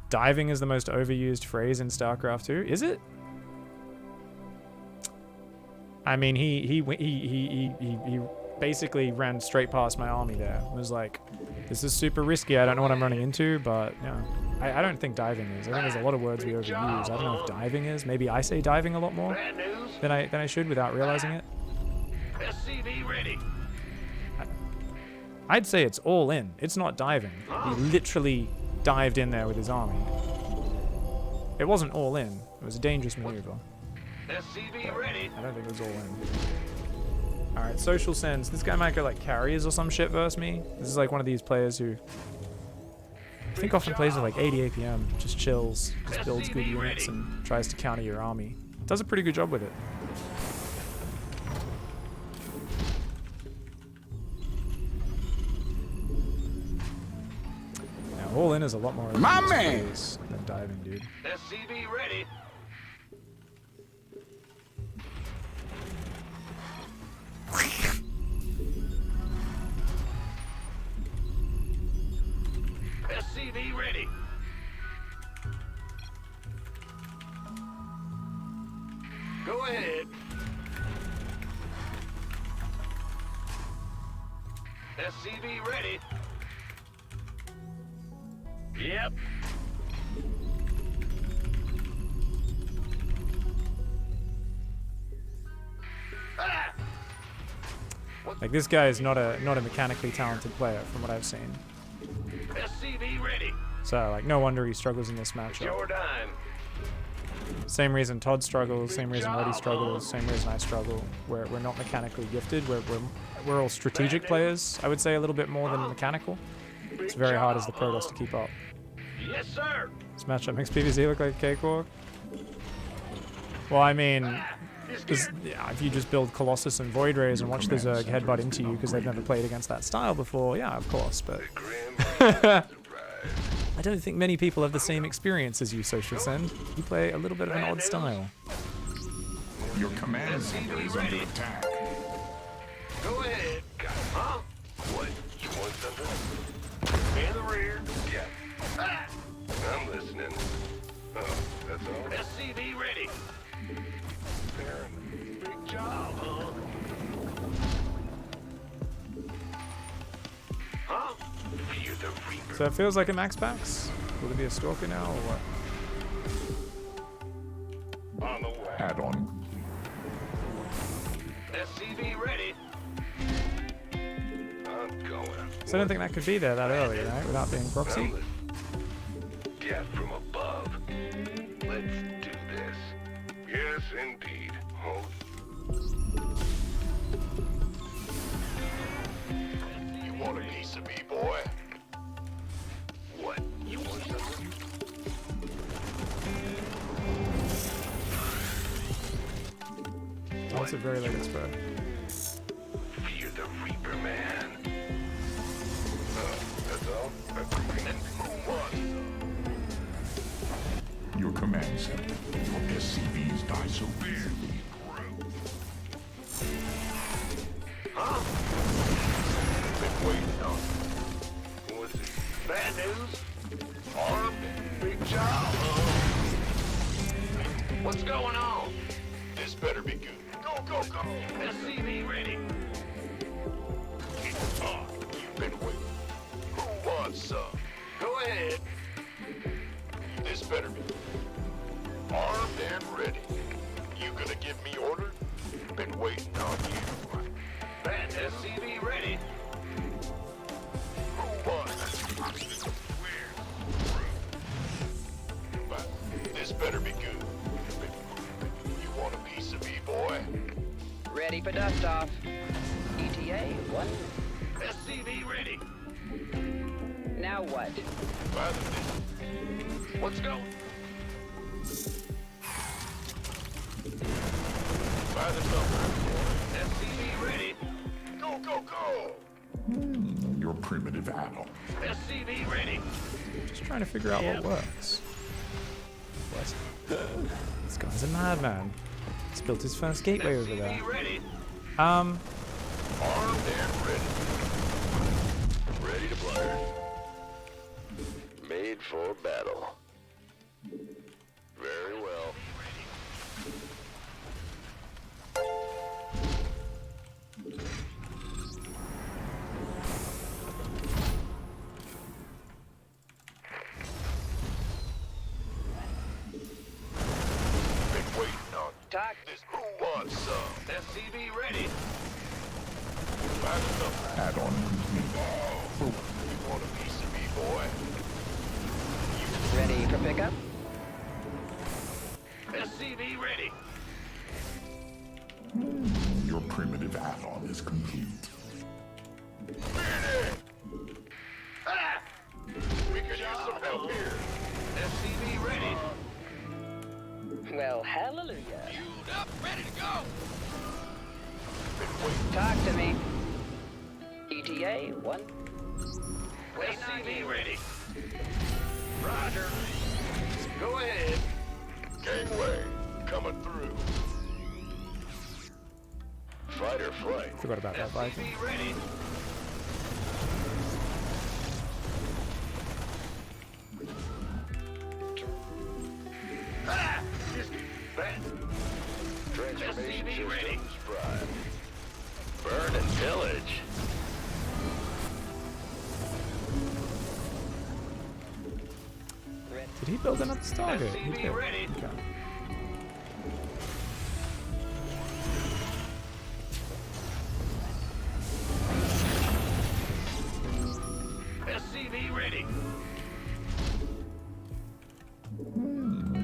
diving is the most overused phrase in StarCraft 2. Is it? I mean, he basically ran straight past my army there. It was like, this is super risky. I don't know what I'm running into, but yeah. I don't think diving is. I think there's a lot of words we overuse. I don't know if diving is. Maybe I say diving a lot more than I should without realizing it. SCV ready. I'd say it's all in. It's not diving. He literally dived in there with his army. It wasn't all in. It was a dangerous maneuver. SCV ready. I don't think it was all in. Alright, social sense. This guy might go like carriers or some shit versus me. This is like one of these players who I think often plays with like 80 APM, just chills, just builds good units and tries to counter your army. Does a pretty good job with it. Now, all in is a lot more than diving, dude. SCV ready. SCV ready. Go ahead. SCV ready. Yep. Ah! Like this guy is not a mechanically talented player from what I've seen. SCV ready. So like no wonder he struggles in this matchup. Your time. Same reason Todd struggles, same reason Reddy struggles, same reason I struggle. We're not mechanically gifted. We're all strategic players, I would say a little bit more than mechanical. It's very hard as the Protoss to keep up. Yes, sir. This matchup makes PvZ look like a cakewalk. Well, I mean, yeah, if you just build Colossus and Void Rays and watch the Zerg headbutt into you because they've never played against that style before, yeah, of course, but I don't think many people have the same experience as you, Social Send. You play a little bit of an odd style. Your command center is under attack. Go ahead. Huh? What? You want something? In the rear. Yeah. Ah! I'm listening. Oh, that's all. SCV ready. Big job, huh? Huh? Fear the Reaper. So it feels like a max packs. Will it be a Stalker now or what? On the way. Add-on. SCV ready. I'm going. So I don't think that could be there that early, right? Without being proxy. Get from above. Let's do this. Yes, indeed. Hold. You want a piece of me, boy? What? You want something? That's a very late expo. Fear the Reaper, man. That's all? And who wants? Your command center. Your SCVs die so badly. Huh? Been waiting on. What's it? Bad news? Armed? Big job? What's going on? This better be good. Go, go, go! SCV ready. It's on. You've been waiting. Who wants some? Go ahead. This better be armed and ready. You gonna give me orders? Been waiting on you. Band SCV ready. Who wants? But this better be good. You want a piece of me, boy? Ready for dust off. ETA, what? SCV ready. Now what? By the business. Let's go. By the number. SCV ready. Go, go, go. Your primitive add-on. SCV ready. Just trying to figure out what works. What? This guy's a madman. He's built his first gateway over there. SCV ready. Um, Armed and ready. Ready to fire. Made for battle. This who wants some? SCV ready. That's enough. Add-on complete. You want a piece of me, boy? Ready for pickup? SCV ready. Your primitive add-on is complete. Ah! We could use some help here. SCV ready. Well, hallelujah. Fueled up, ready to go. Talk to me. ETA 1. SCV ready. Roger. Go ahead. Gangway coming through. Fight or flight. Forgot about that Viking. SCV ready. Ah! Transformation systems prime. Burn and pillage. Did he build another Stargate? He SCV did. ready. Okay. SCV ready.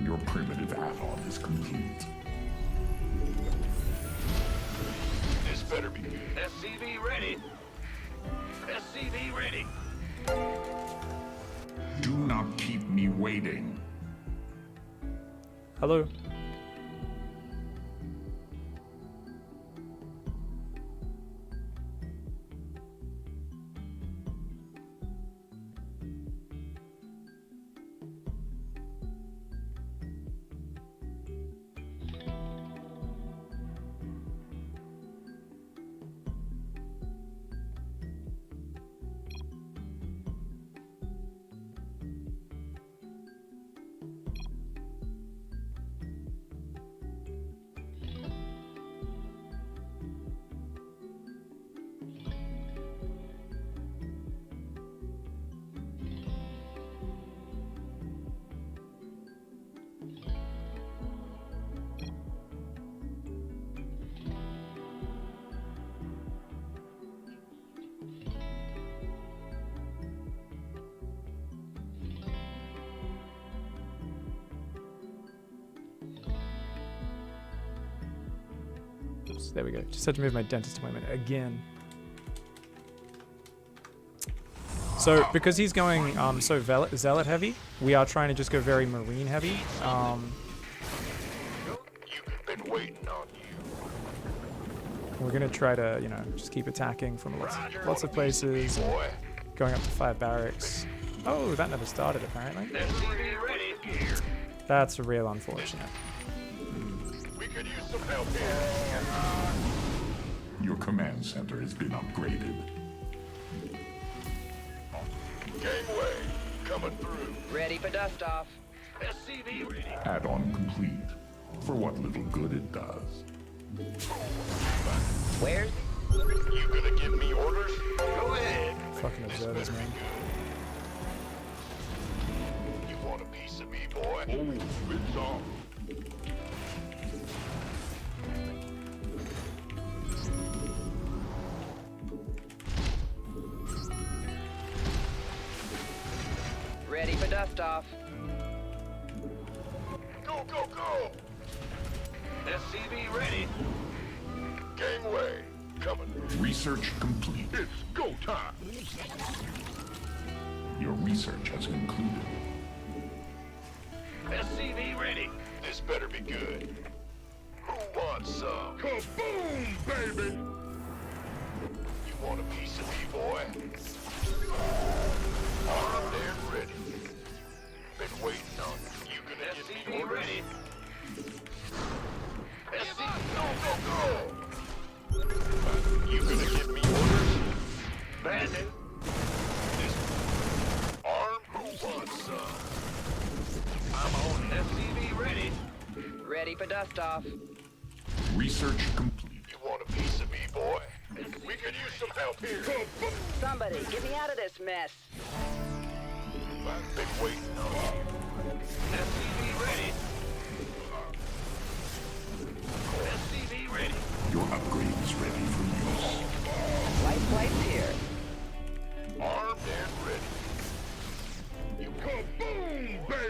Your primitive add-on is complete. This better be good. SCV ready. SCV ready. Do not keep me waiting. Hello. Oops, there we go. Just had to move my dentist appointment again. So because he's going so zealot heavy, we are trying to just go very marine heavy. You've been waiting on you. We're gonna try to, you know, just keep attacking from lots of places, and Boy. going up to 5 barracks. Oh, that never started apparently. SCV ready. That's real unfortunate. We could use some help here. Your command center has been upgraded. Gangway coming through. Ready for dust off. SCV ready. Add-on complete. For what little good it does. Where's You gonna give me orders? Go ahead. Fucking observers, man. You want a piece of me, boy? Oh, it's on. ready for dust off? Go, go, go! SCV ready. Gangway coming. Research complete. It's go time. Your research has concluded. SCV ready. This better be good. Who wants some? Kaboom, baby! You want a piece of me, boy? Armed and ready. Been waiting on you. You gonna give me orders? Ready. SCV, go, go, go! You gonna give me orders? Bandit. This armed, who wants some? I'm on SCV ready. Ready for dust off. Research complete. You want a piece of me, boy? We could use some help here. Somebody, get me out of this mess. I've been waiting on you. SCV ready.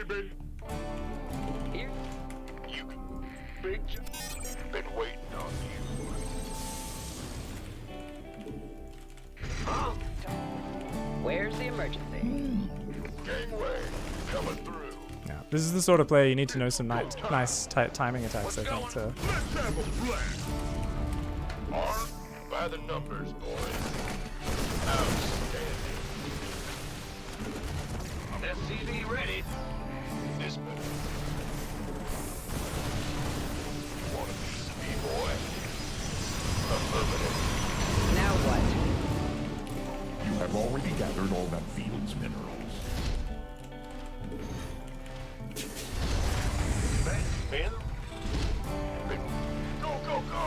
baby. Here. You big been waiting on you. Huh? Where's the emergency? Gangway coming through. Yeah, this is the sort of player you need to know some nice tight timing attacks, I think, to... Let's have a blast. Armed by the numbers, boys. Outstanding. SCV ready. This better. Want a piece of me, boy? Affirmative. Now what? You have already gathered all that field's minerals. Man. Go, go, go!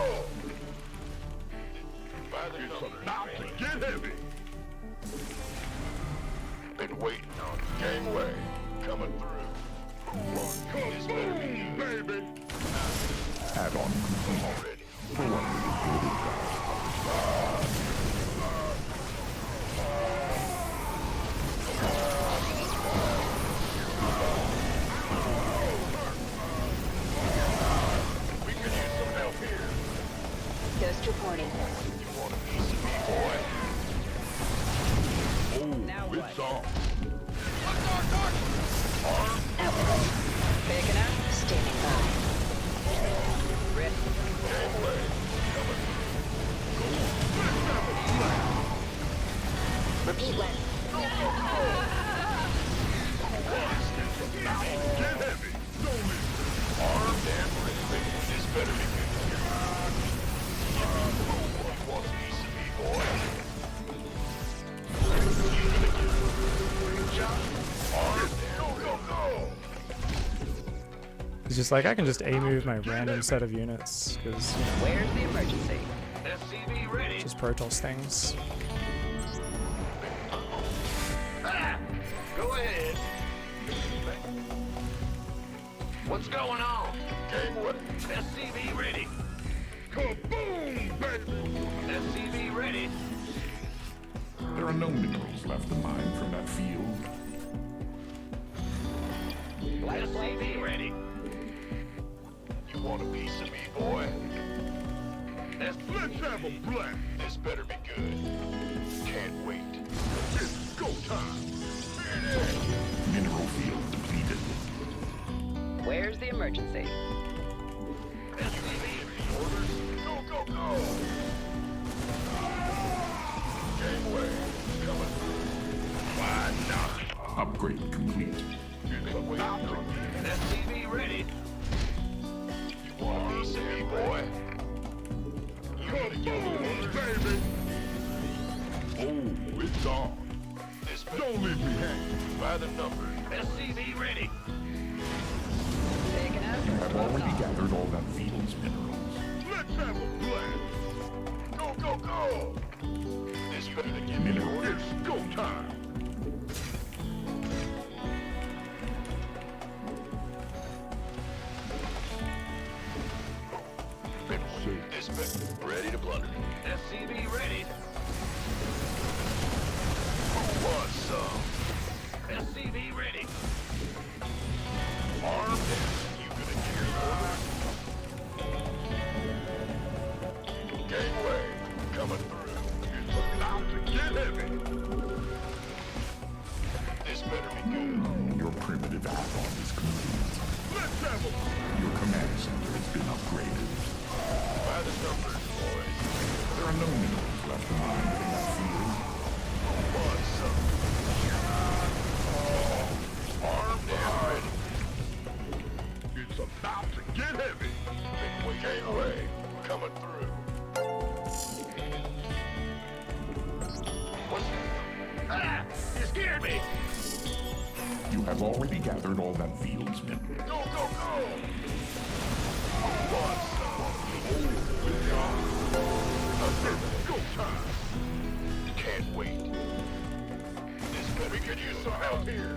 By the numbers, about to get heavy. Been waiting on gangway coming through. Who wants this better be good, baby? Add-on complete. Already. For what we recorded. We could use some help here. Ghost reporting. You want a piece of me, boy? Now It's what? on. Output. Big enough? Standing by. Rip. Gangway coming Repeat when. Get heavy. Don't leave. Armed and ready. This better be good. You want a piece of me, boy? You gonna get it? Good job. Armed and go, go, go. It's just like, I can just A-move my random set of units, because, you know, Where's the emergency? SCV ready. just Protoss things. Go ahead. What's going on? Gangway. SCV ready. Kaboom, baby. SCV ready. There are no minerals left to mine from that field. SCV ready. You want a piece of me, boy? Let's have a blast. This better be good. Can't wait. It's go time. Mineral field depleted. Where's the emergency? SCV orders. Go, go, go. Gangway coming through. Why not? Upgrade complete. Been waiting on you. SCV ready. You want a piece of me, boy? You gonna get orders, baby? Oh, it's on. This don't leave me hanging. By the numbers. SCV ready. Big enough? You have already gathered all that field's minerals. Let's have a blast. Go, go, go. This better to give me orders. It's go time. This bit ready to blunder. SCV ready. Who wants some? SCV ready. Armed and you gonna hear orders? Gangway coming through. It's about to get heavy. This better be good. Your primitive add-on is complete. Let's have a Your command center has been upgraded. by the numbers, boys. There are no minerals left to mine from that field. Who wants some? Armed and ready. It's about to get heavy. Gangway coming through. What's that? Ah! You scared me! You have already gathered all that field's minerals. Go, go, go! Who wants some? Affirmative. Go time. Can't wait. This better we could use some help here.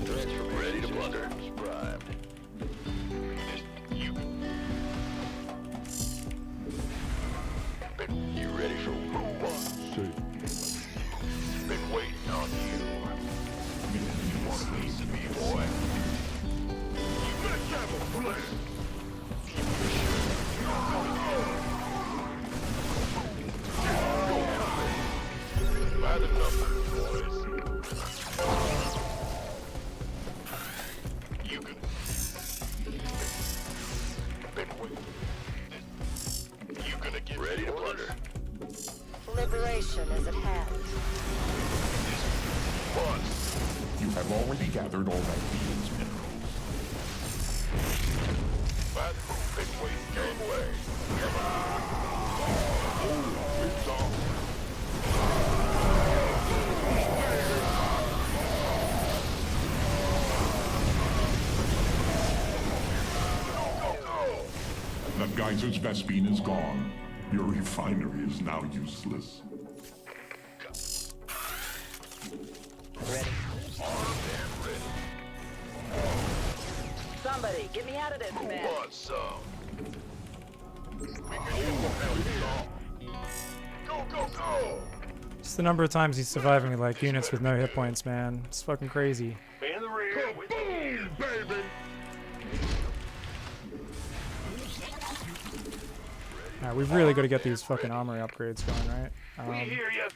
Transfer ready to blunder. Subscribed. You. You ready for who wants? Been waiting on you. You want a piece of me, boy? already gathered all that field's minerals. Bad big weight gangway. Oh, it's on. The geyser's Vespine is gone. Your refinery is now useless. Ready. Armed and ready. Somebody, get me out of this Who mess. wants some? We can use some help here. Go, go, go! Just the number of times he's surviving with like units with no hit points, man. It's fucking crazy. In the rear. Boom, baby! Alright, we've really got to get these fucking armory upgrades going, right? We hear you.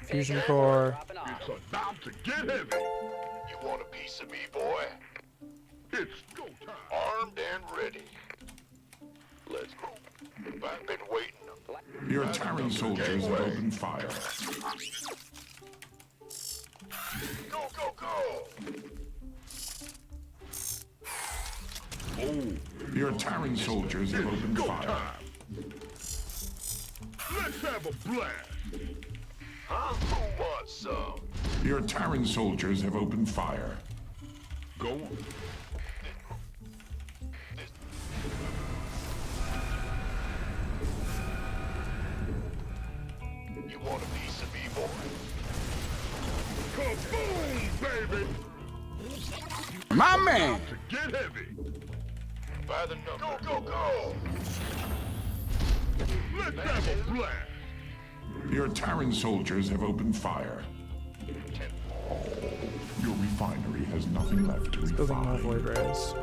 Fusion core. Dropping off. It's about to get heavy. You want a piece of me, boy? It's go time. Armed and ready. Let's go. I've been waiting. Your Terran soldiers have opened fire. Go, go, go! Oh, your Terran soldiers have opened fire. Let's have a blast. Huh? Who wants some? Your Terran soldiers have opened fire. Go on. You want a piece of me, boy? Kaboom, baby! My man! To get heavy. By the number. Go, go, go! Let's have a blast. Your Terran soldiers have opened fire. Your refinery has nothing left to Building more refine. void rays.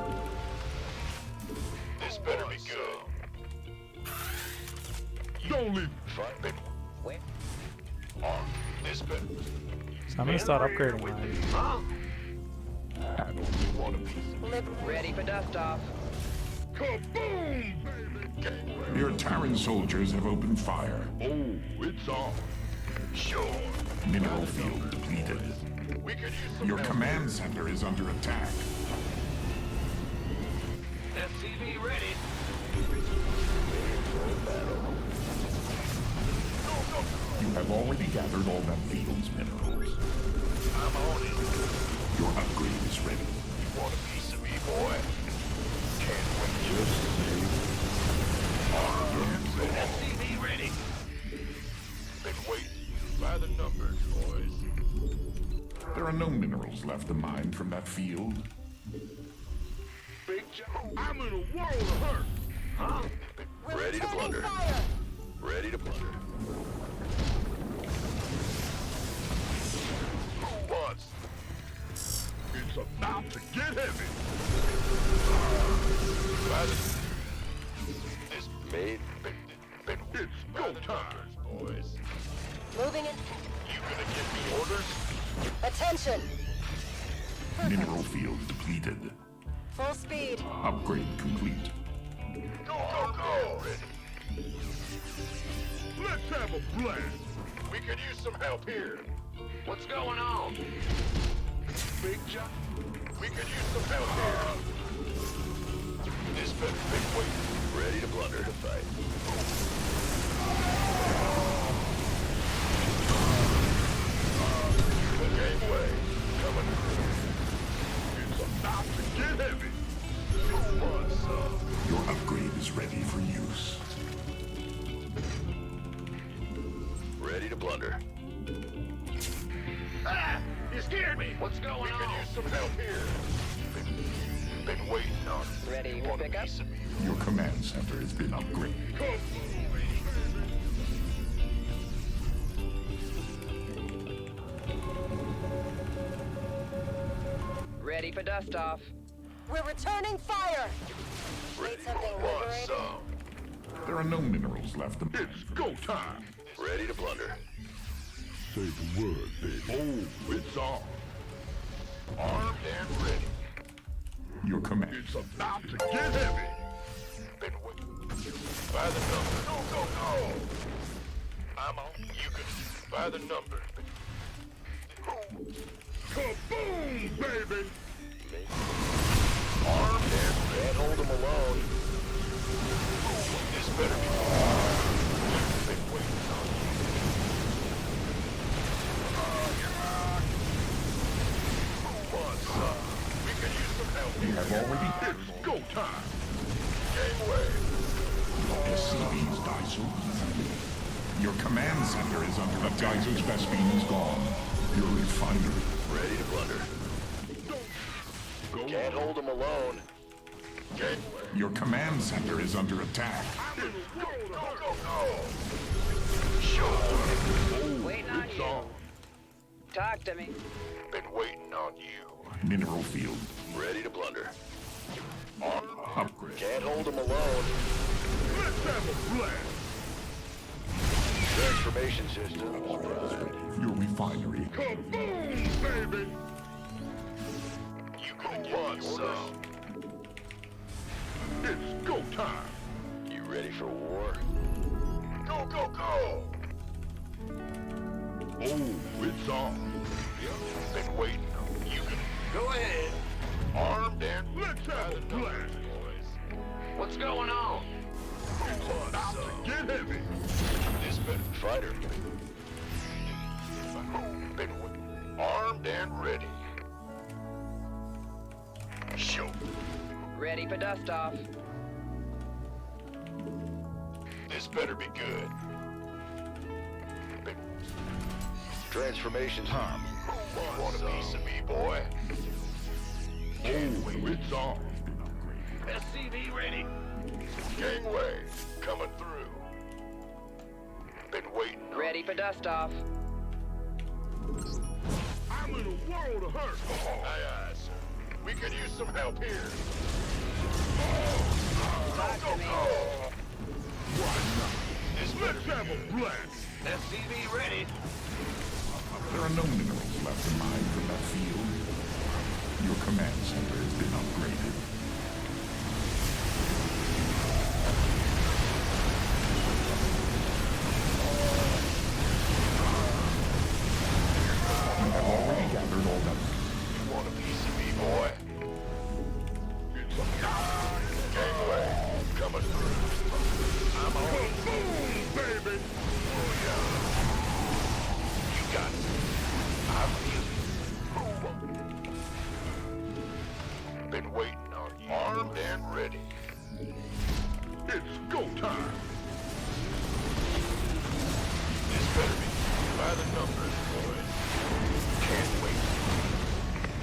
This better be good. Don't leave. Baby. Where? This better. So I'm gonna start upgrading mine. Huh? You want a piece? Ready for dust off. Kaboom, baby! Your Terran soldiers have opened fire. Oh, it's on. Sure. Mineral field depleted. We could use some Your help. command center is under attack. SCV ready. You have already gathered all that field's minerals. I'm on it. Your upgrade is ready. You want a piece of me, boy? Can't wait. SCV ready. Been waiting by the numbers, boys. There are no minerals left to mine from that field. Big Joe. I'm in a world of hurt. Huh? Ready to blunder. Ready to blunder. Who wants? It's about to get heavy. By the... This made... It's go time, boys. Moving in. You gonna give me orders? Attention! Mineral field depleted. Full speed. Upgrade complete. Go, go, go! Ready. Let's have a blast. We could use some help here. What's going on? Big John. We could use some help here. This better big weight. Ready to blunder to fight. The gangway coming through. It's about to get heavy. Who wants some? Your upgrade is ready for use. Ready to blunder. Ah! You scared me! What's going on? We could use some help here. Been waiting on it. Ready for Want a pickup? piece of me? Your command center has been upgraded. Ready for dust off. We're returning fire! Ready. Need something Who wants liberating? some? There are no minerals left to mine. It's go time. Ready to blunder. Say the word, baby. Oh, it's on. Armed and ready. Your command. It's about to get heavy. Been waiting. By the number. Go, go, go. I'm on. You can. By the number. Kaboom, baby. Armed and can't hold them alone. This better be. Been waiting on you. We can use some help. You have already It's go time. Gangway. SCVs die so easily. Your command center is under attack. Geyser's Vespine is gone. Your refinery. Ready to blunder. Can't hold them alone. Gangway. Your command center is under attack. Go, go, go. Sure. Waiting on you. Talk to me. Been waiting on you. Mineral field. Ready to blunder. Upgrade. Can't hold them alone. Let's have a blast. Transformation systems. Your refinery. Kaboom, baby. You gonna want some? It's go time. You ready for war? Go, go, go. Oh, it's on. Been waiting. You can go ahead. Armed and let's have a blast, boys. What's going on? It's about to get heavy. This been fighter. Been armed and ready. Show. Ready for dust off. This better be good. Transformation time. You want a piece of me, boy? Oh, it's on. SCV ready. Gangway coming through. Been waiting. Ready for dust off. I'm in a world of hurt. Aye, aye, sir. We could use some help here. Talk to me. Let's have a blast. SCV ready. There are no minerals left to mine from that field. Your command center has been upgraded. You have already gathered all that. You want a piece of me, boy? Gangway coming through. I'm on. Boom, baby. Oh, yeah. You got it. I feel it. Been waiting on you. Armed and ready. It's go time. This better be by the numbers, boys. Can't wait.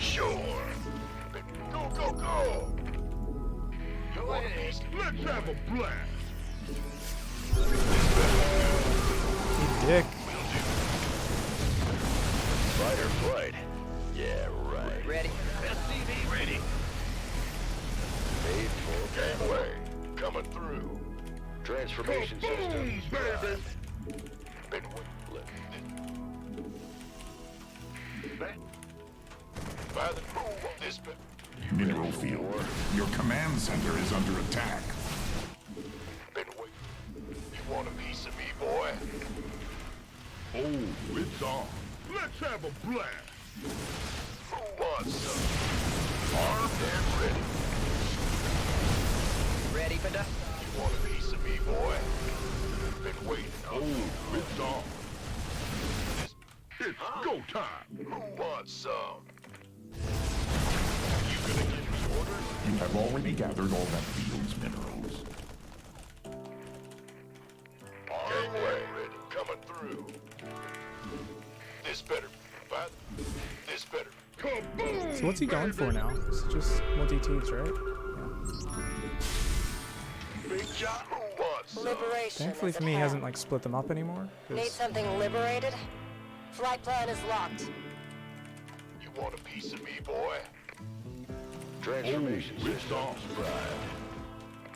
Sure. Go, go, go. Go ahead. Let's have a blast. You dick. Fight or flight? Yeah, right. Ready. SCV ready. Made for gangway. Coming through. Transformation systems. Baby. Been by the this bit. Mineral field. Your command center is under attack. Been waiting. You want a piece of me, boy? Oh, it's on. Let's have a blast. Who wants some? Armed and ready. Ready for dust. You want a piece of me, boy? Been waiting. Oh, it's on. It's go time. Who wants some? You gonna give me orders? You have already gathered all that field's minerals. Gangway ready. Coming through. This better. But this better. Kaboom! So what's he going for now? It's just multi-teats, right? Yeah. Big job. Who wants some? Liberation. Thankfully is for at me, he hand. hasn't like split them up anymore. 'Cause Need something liberated? Flight plan is locked. You want a piece of me, boy? Transformation systems prime.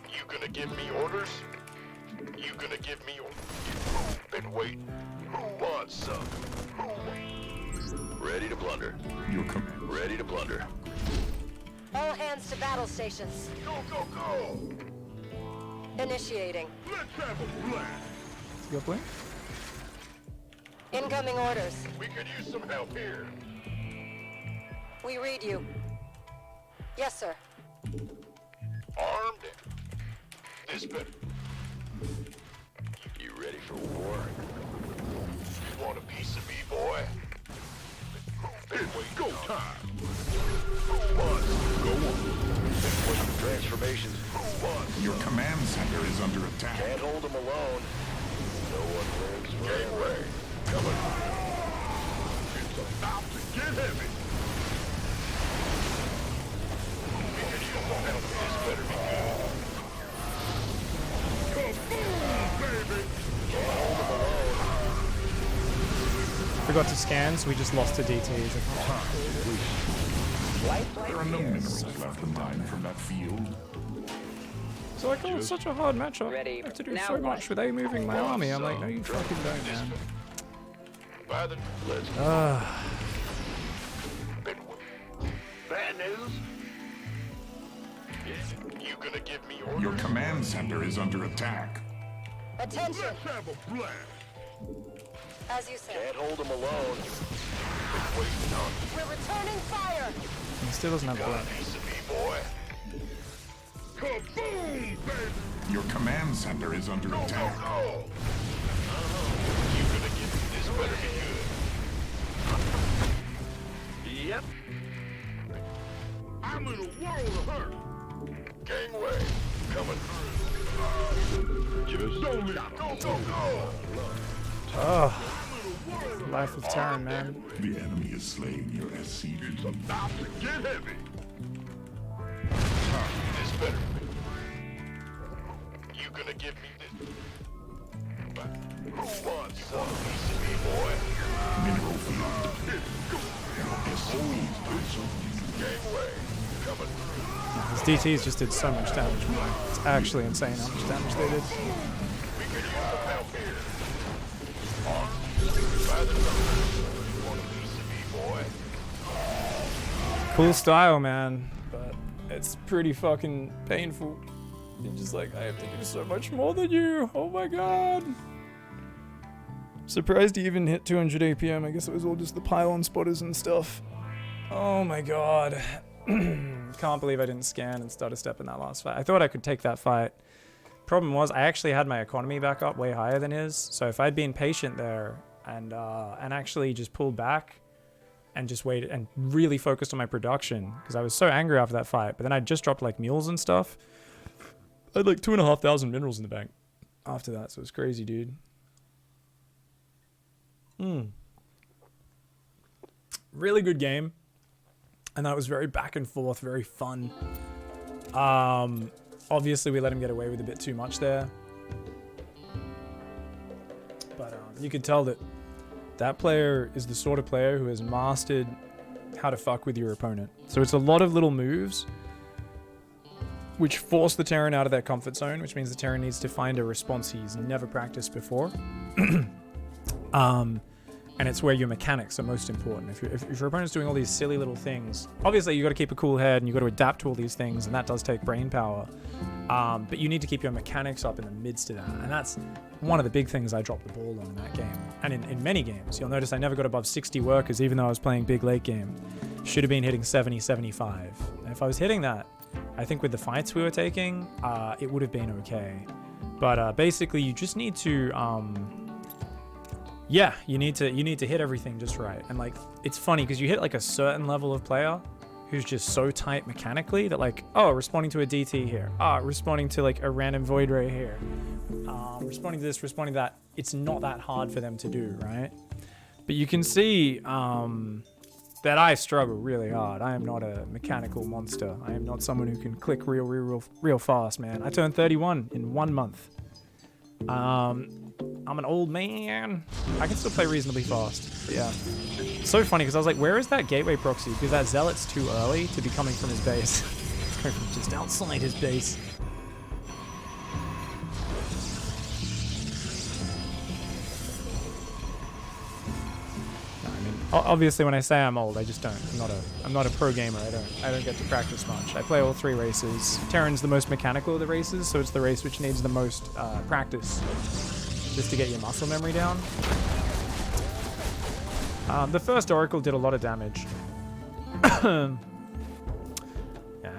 You gonna give me orders? You gonna give me orders? Been waiting. Who wants some? Ready to blunder. Your command. Ready to blunder. All hands to battle stations. Go, go, go! Initiating. Let's have a blast. Is he uplink? Incoming orders. We could use some help here. We read you. Yes, sir. Armed and this better. You ready for war? You want a piece of me, boy? Go time. Who wants? Go on. Transformations. Who wants? Your command center is under attack. Can't hold them alone. No one lives forever. Gangway, coming. It's about to get heavy. This better be good. Kaboom, baby! Can't hold them alone. Forgot to scan, so we just lost to DTs. There are no minerals left in mine from that field. So like, oh, it's such a hard matchup. Ready. I have to do Now so what? much with A moving my army. I'm like, no, you fucking don't, man. By the let's bad news. Yeah, you gonna give me orders? Your command center is under attack. Attention. Have a blast. As you said. Can't hold them alone. Been waiting on you. We're returning fire. He still doesn't have Got a blood. piece of me, boy. Kaboom, baby! Your command center is under attack. Go! You gonna give me this better be good. Yep. I'm in a world of hurt. Gangway, coming through. Just don't let go. Oh, life of Terran, man. The enemy is slaying your SCV. It's about to get heavy. This better be. You gonna give me this? But who wants some piece of me, boy? Mineral field. SCV. Gangway, coming through. His DTs just did so much damage, man. It's actually insane how much damage they did. We could use some help here. By the you want a piece of me, boy? Cool style, man, but it's pretty fucking painful. You're just like, I have to do so much more than you. Oh my god. Surprised he even hit 200 APM. I guess it was all just the pylon spotters and stuff. Oh my god. Can't believe I didn't scan and start a step in that last fight. I thought I could take that fight. Problem was, I actually had my economy back up way higher than his. So if I'd been patient there and actually just pulled back and just waited and really focused on my production, because I was so angry after that fight, but then I just dropped like mules and stuff. I had like 2,500 minerals in the bank after that, so it was crazy, dude. Really good game. And that was very back and forth, very fun. Obviously, we let him get away with a bit too much there. But you could tell that that player is the sort of player who has mastered how to fuck with your opponent. So it's a lot of little moves which force the Terran out of their comfort zone, which means the Terran needs to find a response he's never practiced before. And it's where your mechanics are most important. If your opponent's doing all these silly little things, obviously you got to keep a cool head and you got to adapt to all these things, and that does take brain power. But you need to keep your mechanics up in the midst of that, and that's one of the big things I dropped the ball on in that game. And in many games, you'll notice I never got above 60 workers, even though I was playing big late game. Should have been hitting 70, 75. And if I was hitting that, I think with the fights we were taking, it would have been okay. But basically, you just need to. Yeah, you need to hit everything just right. And like, it's funny because you hit like a certain level of player who's just so tight mechanically that like, oh, responding to a DT here, responding to like a random void ray here, responding to this, responding to that. It's not that hard for them to do, right? But you can see that I struggle really hard. I am not a mechanical monster. I am not someone who can click real fast, man. I turned 31 in 1 month. I'm an old man. I can still play reasonably fast. But yeah. It's so funny because I was like, where is that gateway proxy? Because that zealot's too early to be coming from his base. It's coming from just outside his base. No, I mean, obviously when I say I'm old, I just don't. I'm not a pro gamer. I don't get to practice much. I play all 3 races. Terran's the most mechanical of the races, so it's the race which needs the most practice. Just to get your muscle memory down. The first Oracle did a lot of damage. Yeah,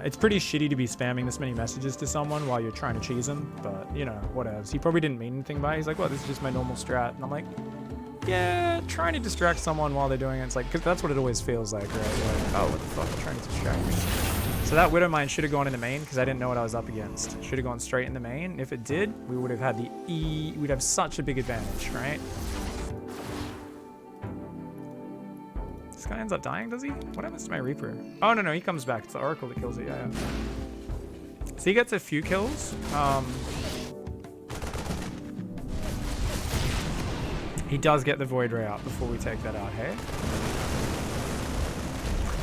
it's pretty shitty to be spamming this many messages to someone while you're trying to cheese them, but you know, whatevs. He probably didn't mean anything by it. He's like, well, this is just my normal strat. And I'm like, yeah, trying to distract someone while they're doing it. It's like, because that's what it always feels like, right? You're like, oh, what the fuck, I'm trying to distract me. So that Widow Mine should have gone in the main because I didn't know what I was up against. Should have gone straight in the main. If it did, we would have had the E, we'd have such a big advantage, right? This guy ends up dying, does he? What happens to my Reaper? Oh, no, he comes back. It's the Oracle that kills it, yeah. So he gets a few kills. He does get the Void Ray out before we take that out, hey?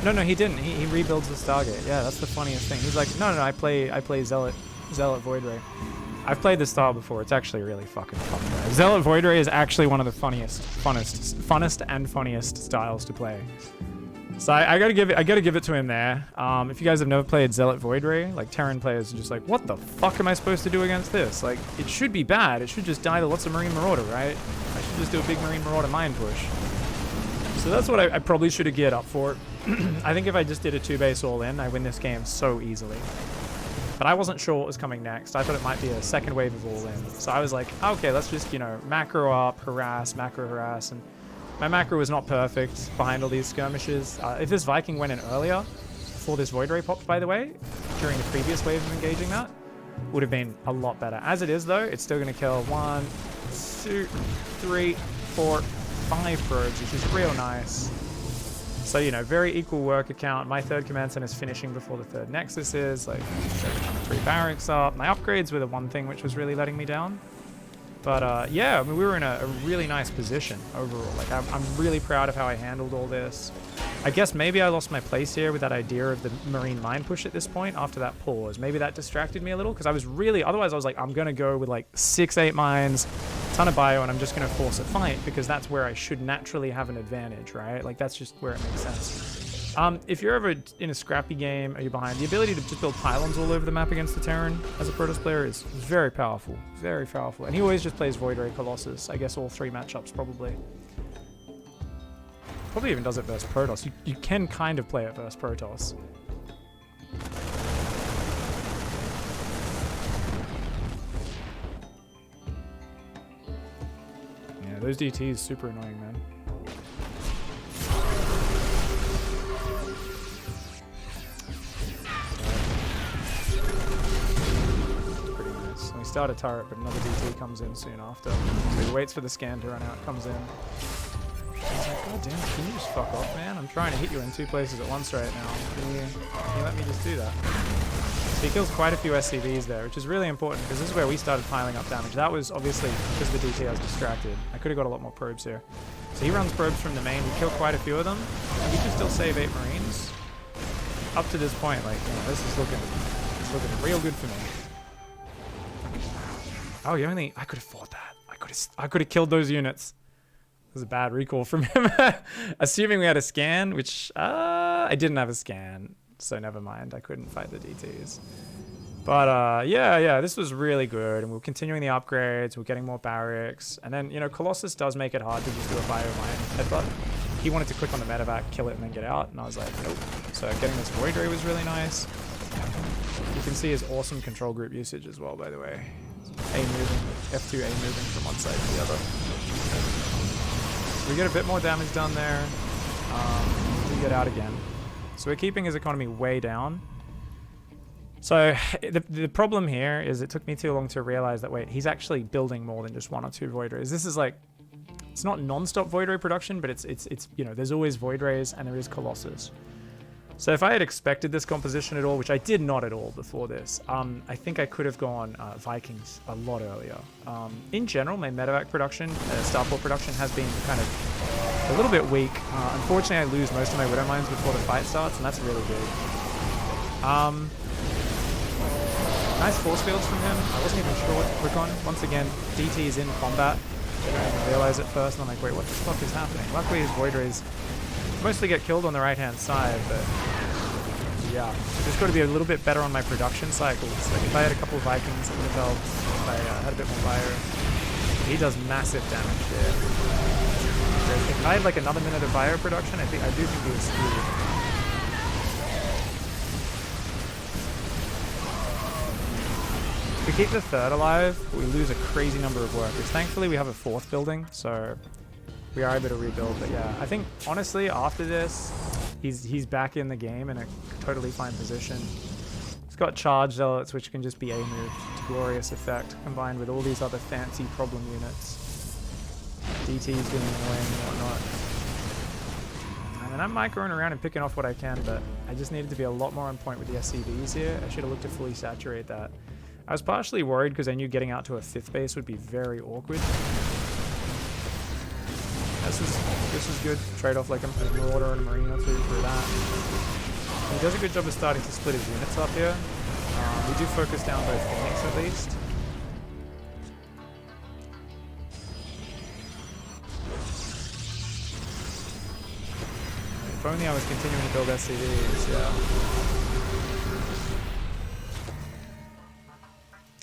No, he didn't. He rebuilds the Stargate. Yeah, that's the funniest thing. He's like, no, I play Zealot Void Ray. I've played this style before. It's actually really fucking fun. Right? Zealot Void Ray is actually one of the funnest and funniest styles to play. So I gotta give it to him there. If you guys have never played Zealot Void Ray, like Terran players are just like, what the fuck am I supposed to do against this? Like, it should be bad. It should just die to lots of Marine Marauder, right? I should just do a big Marine Marauder mine push. So that's what I probably should have geared up for. I think if I just did a 2-base all-in, I win this game so easily. But I wasn't sure what was coming next. I thought it might be a second wave of all-in. So I was like, okay, let's just, you know, macro up, macro harass. And my macro was not perfect behind all these skirmishes. If this Viking went in earlier, before this Void Ray popped, by the way, during the previous wave of engaging that, would have been a lot better. As it is, though, it's still going to kill 1, 2, 3, 4, 5 probes, which is real nice. So, you know, very equal work account. My third command center is finishing before the third Nexus is. Like, 3 barracks up. My upgrades were the one thing which was really letting me down. But, yeah, I mean, we were in a really nice position overall. Like, I'm really proud of how I handled all this. I guess maybe I lost my place here with that idea of the Marine mine push at this point after that pause. Maybe that distracted me a little because I was really... Otherwise, I was like, I'm going to go with, like, 6-8 mines, ton of bio, and I'm just going to force a fight because that's where I should naturally have an advantage, right? Like, that's just where it makes sense. If you're ever in a scrappy game or you're behind, the ability to just build pylons all over the map against the Terran as a Protoss player is very powerful. Very powerful. And he always just plays Void Ray Colossus. I guess all 3 matchups probably. Probably even does it versus Protoss. You can kind of play it versus Protoss. Yeah, those DTs super annoying, man. Pretty nice. We start a turret, but another DT comes in soon after. So he waits for the scan to run out, comes in. He's like, God damn, can you just fuck off, man? I'm trying to hit you in 2 places at once right now. Can you let me just do that? So he kills quite a few SCVs there, which is really important because this is where we started piling up damage. That was obviously because of the DT I was distracted. I could have got a lot more probes here. So he runs probes from the main. We killed quite a few of them. And we can still save 8 Marines. Up to this point, like, you know, this is looking real good for me. Oh, I could have fought that. I could have killed those units. It was a bad recall from him. Assuming we had a scan, which I didn't have a scan, so never mind. I couldn't fight the DTs. But yeah, this was really good, and we were continuing the upgrades. We're getting more barracks, and then, you know, Colossus does make it hard to just do a bio mine headbutt. He wanted to click on the medevac, kill it, and then get out, and I was like, nope. So getting this Void Ray was really nice. You can see his awesome control group usage as well, by the way. A moving, F2 A moving from one side to the other. We get a bit more damage done there. We get out again. So we're keeping his economy way down. So the problem here is it took me too long to realize that, wait, he's actually building more than just 1 or 2 Void Rays. This is like, it's not non-stop Void Ray production, but it's you know, there's always Void Rays and there is Colossus. So if I had expected this composition at all, which I did not at all before this, I think I could have gone Vikings a lot earlier. In general, my medevac production, starport production has been kind of a little bit weak. Unfortunately, I lose most of my Widow Mines before the fight starts, and that's really big. Nice force fields from him. I wasn't even sure what to click on. Once again, DT is in combat. I didn't realize it first, and I'm like, wait, what the fuck is happening? Luckily, his Void Rays mostly get killed on the right-hand side, but yeah, just got to be a little bit better on my production cycles. Like if I had a couple of Vikings, it would have helped. If I had a bit more fire, he does massive damage there. If I had like another minute of fire production, I do think he was screwed. We keep the third alive, but we lose a crazy number of workers. Thankfully, we have a fourth building, so we are able to rebuild. But yeah, I think honestly after this, he's back in the game in a totally fine position. He's got charge zealots, which can just be A moved to glorious effect, combined with all these other fancy problem units. DT's doing annoying and whatnot. I mean, I'm microing around and picking off what I can, but I just needed to be a lot more on point with the SCVs here. I should have looked to fully saturate that. I was partially worried because I knew getting out to a 5th base would be very awkward. This is good. Trade off like a Marauder and a Marine or two for that. He does a good job of starting to split his units up here. We do focus down both Phoenix at least. If only I was continuing to build SCVs, yeah.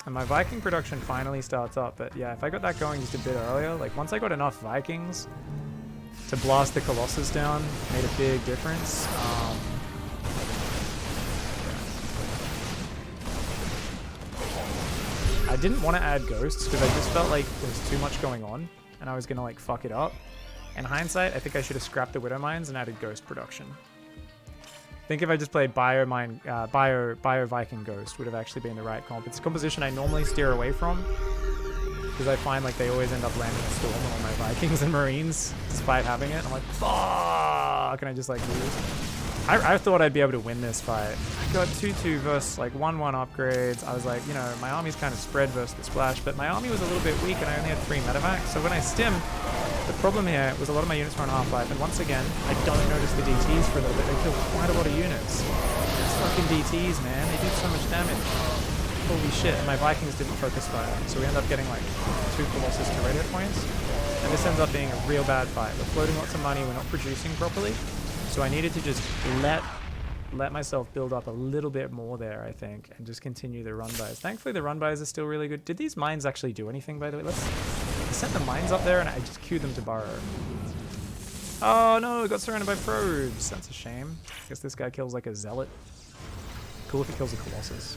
And my Viking production finally starts up, but yeah, if I got that going just a bit earlier, like once I got enough Vikings to blast the Colossus down, made a big difference. I didn't want to add ghosts because I just felt like there was too much going on and I was gonna like fuck it up. In hindsight, I think I should have scrapped the Widow Mines and added ghost production. I think if I just played Bio Viking Ghost would have actually been the right comp. It's a composition I normally steer away from because I find like they always end up landing a storm on all my Vikings and Marines despite having it. I'm like, fuck, and I just like lose. I thought I'd be able to win this fight. I got 2-2 versus like 1-1 upgrades. I was like, you know, my army's kind of spread versus the splash, but my army was a little bit weak and I only had 3 medevacs. So when I stim, the problem here was a lot of my units were on half-life, and once again, I don't notice the DTs for a little bit. They kill quite a lot of units. It's fucking DTs, man. They do so much damage. Holy shit. And my Vikings didn't focus fire, so we end up getting like 2 Colossus to red hit points. And this ends up being a real bad fight. We're floating lots of money, we're not producing properly. So I needed to just let myself build up a little bit more there, I think, and just continue the run buys. Thankfully, the run buys are still really good. Did these mines actually do anything, by the way? Let's set the mines up there, and I just queued them to burrow. Oh, no, got surrounded by probes. That's a shame. I guess this guy kills like a zealot. Cool if he kills a Colossus.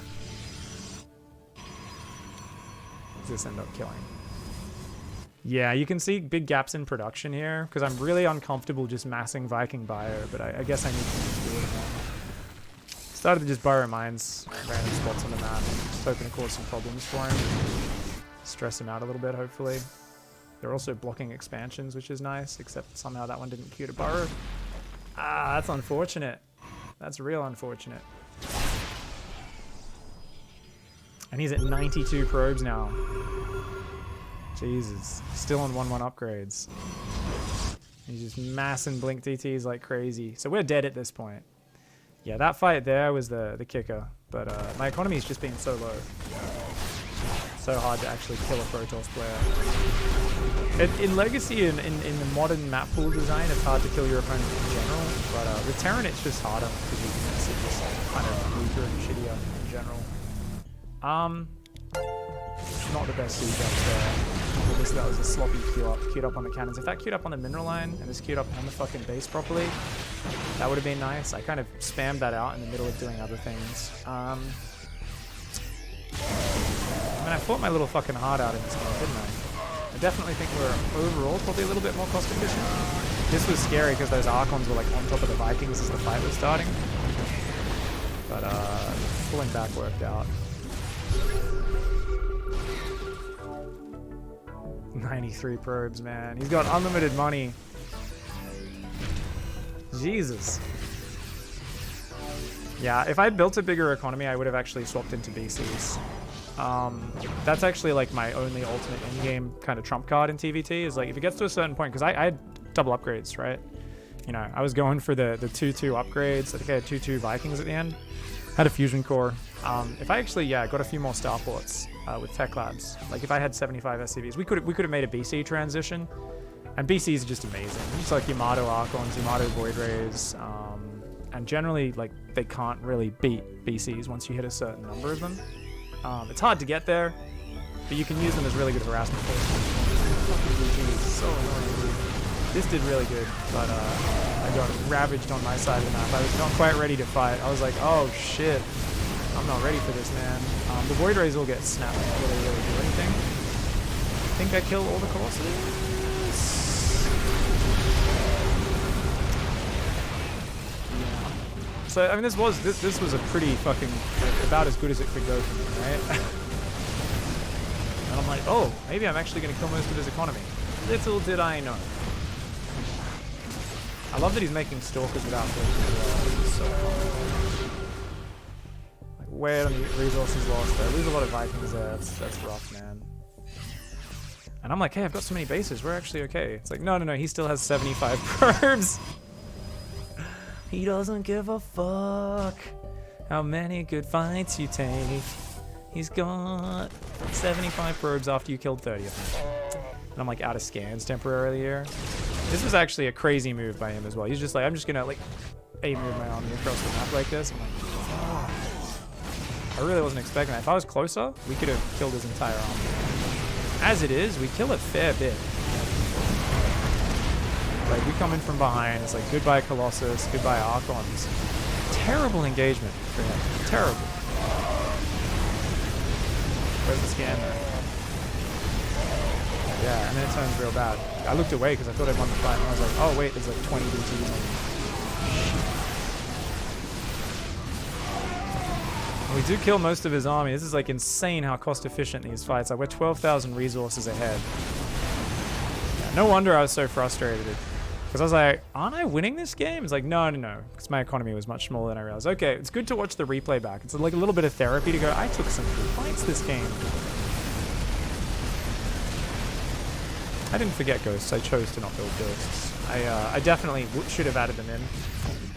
What does this end up killing? Yeah, you can see big gaps in production here, because I'm really uncomfortable just massing Viking bio, but I guess I need to do it again. Started to just burrow mines, random spots on the map, just hoping to cause some problems for him. Stress him out a little bit, hopefully. They're also blocking expansions, which is nice, except somehow that one didn't queue to burrow. Ah, that's unfortunate. That's real unfortunate. And he's at 92 probes now. Jesus. Still on 1-1 upgrades. He's just massing blink DTs like crazy. So we're dead at this point. Yeah, that fight there was the kicker. But my economy's just been so low. So hard to actually kill a Protoss player. In Legacy and in the modern map pool design, it's hard to kill your opponent in general. But with Terran, it's just harder because your units are just kind of weaker and shittier in general. Not the best siege up there. Obviously that was a sloppy queued up on the cannons. If that queued up on the mineral line and this queued up on the fucking base properly, that would have been nice. I kind of spammed that out in the middle of doing other things. I mean, I fought my little fucking heart out in this game, didn't I? I definitely think we're overall probably a little bit more cost efficient. This was scary because those Archons were like on top of the Vikings as the fight was starting. But pulling back worked out. 93 probes, man. He's got unlimited money. Jesus. Yeah, if I built a bigger economy, I would have actually swapped into BCs. That's actually like my only ultimate in-game kind of trump card in TvT is like if it gets to a certain point, because I had double upgrades, right? You know, I was going for the 2-2 upgrades. I think I had 2-2 Vikings at the end. Had a fusion core. If I actually, got a few more starports with Tech Labs. Like if I had 75 SCVs, we could have made a BC transition. And BCs are just amazing. Just like Yamato Archons, Yamato Void Rays, and generally like they can't really beat BCs once you hit a certain number of them. It's hard to get there, but you can use them as really good harassment forces. So annoying. This did really good, but I got ravaged on my side of the map. I was not quite ready to fight. I was like, oh shit. I'm not ready for this, man. The Void Rays will get snapped before they really do anything. I think I killed all the Colossus. Yeah. So, I mean, this was a pretty fucking, like, about as good as it could go for me, right? And I'm like, oh, maybe I'm actually going to kill most of his economy. Little did I know. I love that he's making Stalkers without filters as well. This is so fun. Like, way on the resources lost. I lose a lot of Vikings there. That's rough, man. And I'm like, hey, I've got so many bases. We're actually okay. It's like, no, he still has 75 probes. He doesn't give a fuck how many good fights you take. He's got 75 probes after you killed 30 of them. And I'm like out of scans temporarily here. This was actually a crazy move by him as well. He's just like, I'm just gonna like move my army across the map like this. I'm like, oh. I really wasn't expecting that. If I was closer, we could have killed his entire army. As it is, we kill a fair bit. Like, we come in from behind. It's like, goodbye Colossus, goodbye Archons. Terrible engagement for him. Terrible. Where's the scan though? Yeah, and then it turns real bad. I looked away because I thought I'd won the fight, and I was like, oh wait, there's like 20 DTs on me. We do kill most of his army. This is like insane how cost efficient these fights are. We're 12,000 resources ahead. Yeah, no wonder I was so frustrated. Because I was like, aren't I winning this game? It's like, no. Because my economy was much smaller than I realized. Okay, it's good to watch the replay back. It's like a little bit of therapy to go, I took some good fights this game. I didn't forget ghosts. I chose to not build ghosts. I definitely should have added them in.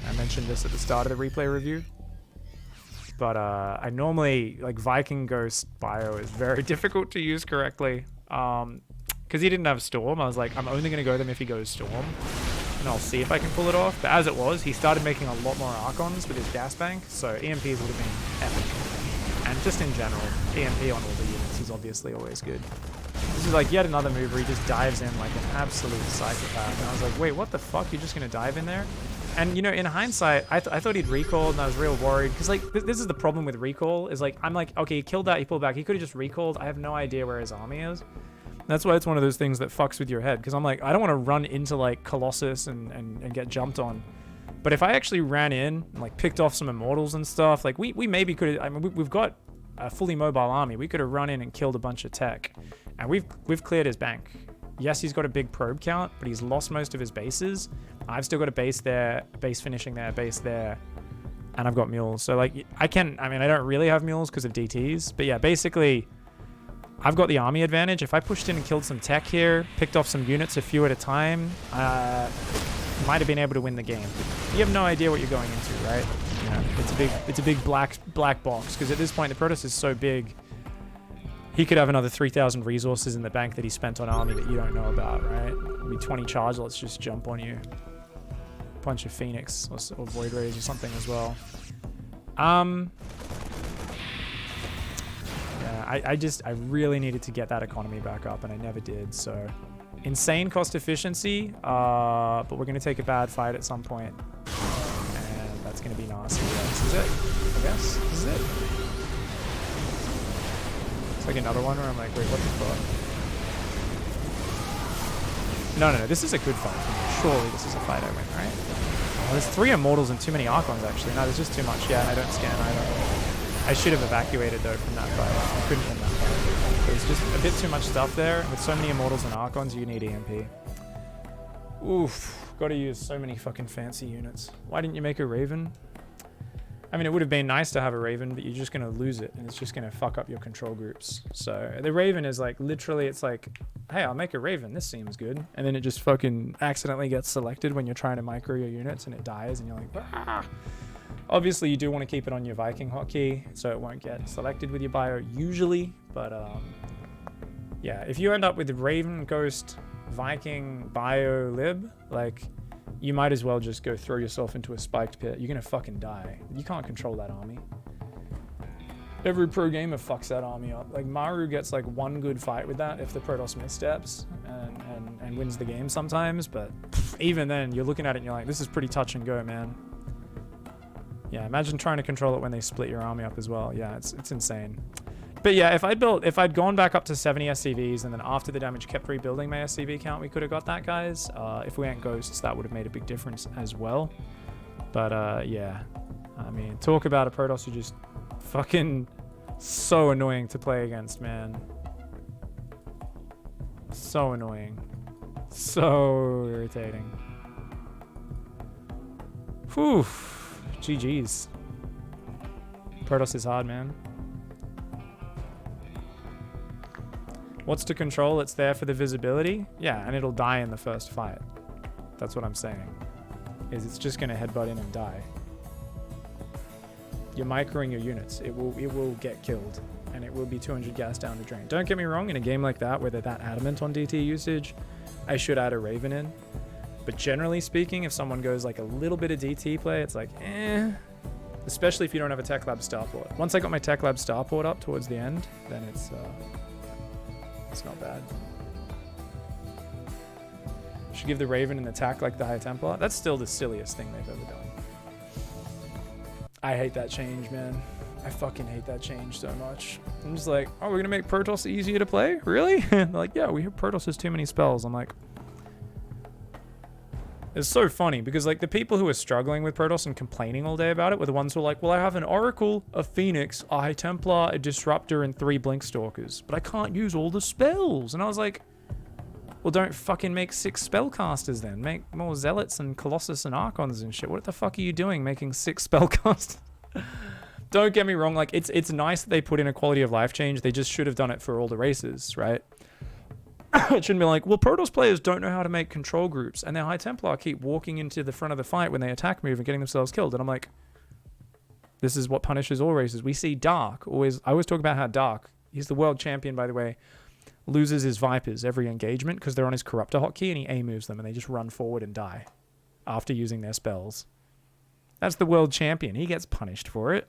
I mentioned this at the start of the replay review. But I normally, like, Viking Ghost bio is very difficult to use correctly. Because he didn't have Storm. I was like, I'm only going to go them if he goes Storm. And I'll see if I can pull it off. But as it was, he started making a lot more Archons with his gas bank. So EMPs would have been epic. And just in general, EMP on all the units is obviously always good. This is like yet another move where he just dives in like an absolute psychopath. And I was like, wait, what the fuck? You're just going to dive in there? And, you know, in hindsight, I thought he'd recalled, and I was real worried. Because, like, this is the problem with recall, is, like, I'm like, okay, he killed that, he pulled back. He could have just recalled. I have no idea where his army is. That's why it's one of those things that fucks with your head. Because I'm like, I don't want to run into, like, Colossus and get jumped on. But if I actually ran in and, like, picked off some Immortals and stuff, like, we maybe could have... I mean, we've got a fully mobile army. We could have run in and killed a bunch of tech. And we've cleared his bank. Yes, he's got a big probe count, but he's lost most of his bases. I've still got a base there, base finishing there, base there, and I've got mules. So, like, I don't really have mules because of DTs, but yeah, basically, I've got the army advantage. If I pushed in and killed some tech here, picked off some units a few at a time, might have been able to win the game. You have no idea what you're going into, right? You know, it's a big black box, because at this point, the Protoss is so big, he could have another 3,000 resources in the bank that he spent on army that you don't know about, right? Maybe 20 chargelets just jump on you. A bunch of Phoenix or Void Rays or something as well. Yeah, I really needed to get that economy back up, and I never did, so... Insane cost efficiency, but we're going to take a bad fight at some point. And that's going to be nasty. Yeah, this is it, I guess. This is it. Like another one where I'm like, wait, what the fuck? No, this is a good fight. Surely this is a fight I win, right? Oh, there's 3 Immortals and too many Archons, actually. No, there's just too much. Yeah, I don't scan either. I should have evacuated, though, from that fight. I couldn't win that fight. There's just a bit too much stuff there. With so many Immortals and Archons, you need EMP. Oof. Gotta use so many fucking fancy units. Why didn't you make a Raven? I mean, it would have been nice to have a Raven, but you're just going to lose it, and it's just going to fuck up your control groups. So the Raven is like, literally, it's like, hey, I'll make a Raven. This seems good. And then it just fucking accidentally gets selected when you're trying to micro your units, and it dies, and you're like, ah. Obviously, you do want to keep it on your Viking hotkey, so it won't get selected with your bio usually. But yeah, if you end up with Raven, Ghost, Viking, bio, lib, like... You might as well just go throw yourself into a spiked pit. You're gonna fucking die. You can't control that army. Every pro gamer fucks that army up. Like, Maru gets like one good fight with that if the Protoss missteps and wins the game sometimes, but even then, you're looking at it and you're like, this is pretty touch and go, man. Yeah, imagine trying to control it when they split your army up as well. Yeah, it's insane. But yeah, if I'd gone back up to 70 SCVs and then after the damage kept rebuilding my SCV count, we could have got that, guys. If we went ghosts, that would have made a big difference as well. But yeah, I mean, talk about a Protoss who just fucking so annoying to play against, man. So annoying. So irritating. Whew. GG's. Protoss is hard, man. What's to control? It's there for the visibility. Yeah, and it'll die in the first fight. That's what I'm saying. Is it's just going to headbutt in and die. You're microing your units. It will get killed. And it will be 200 gas down the drain. Don't get me wrong, in a game like that where they're that adamant on DT usage, I should add a Raven in. But generally speaking, if someone goes like a little bit of DT play, it's like, eh. Especially if you don't have a Tech Lab starport. Once I got my Tech Lab starport up towards the end, then it's not bad. Should give the Raven an attack like the High Templar. That's still the silliest thing they've ever done. I hate that change, man. I fucking hate that change so much. I'm just like, oh, we're gonna make Protoss easier to play? Really? And they're like, yeah, we hear Protoss has too many spells. I'm like, it's so funny because like the people who are struggling with Protoss and complaining all day about it were the ones who are like, well, I have an Oracle, a Phoenix, a High Templar, a Disruptor, and 3 Blinkstalkers, but I can't use all the spells. And I was like, well, don't fucking make 6 spellcasters then. Make more Zealots and Colossus and Archons and shit. What the fuck are you doing making 6 spellcasters? Don't get me wrong, like it's nice that they put in a quality of life change. They just should have done it for all the races, right? It shouldn't be like, well, Protoss players don't know how to make control groups, and their High Templar keep walking into the front of the fight when they attack move and getting themselves killed. And I'm like, this is what punishes all races. We see Dark I always talk about how Dark, he's the world champion, by the way, loses his Vipers every engagement because they're on his Corruptor hotkey and he A moves them and they just run forward and die after using their spells. That's the world champion. He gets punished for it.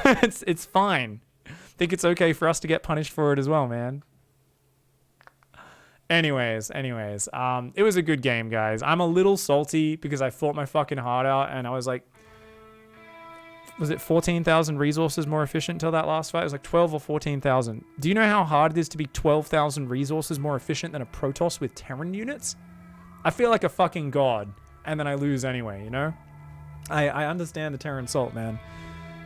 It's fine. I think it's okay for us to get punished for it as well, man. Anyways, it was a good game, guys. I'm a little salty because I fought my fucking heart out and I was like, was it 14,000 resources more efficient until that last fight? It was like 12 or 14,000. Do you know how hard it is to be 12,000 resources more efficient than a Protoss with Terran units? I feel like a fucking god, and then I lose anyway, you know? I understand the Terran Salt, man.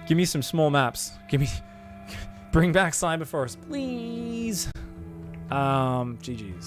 Give me some small maps. Bring back Cyberforest, please. GG's.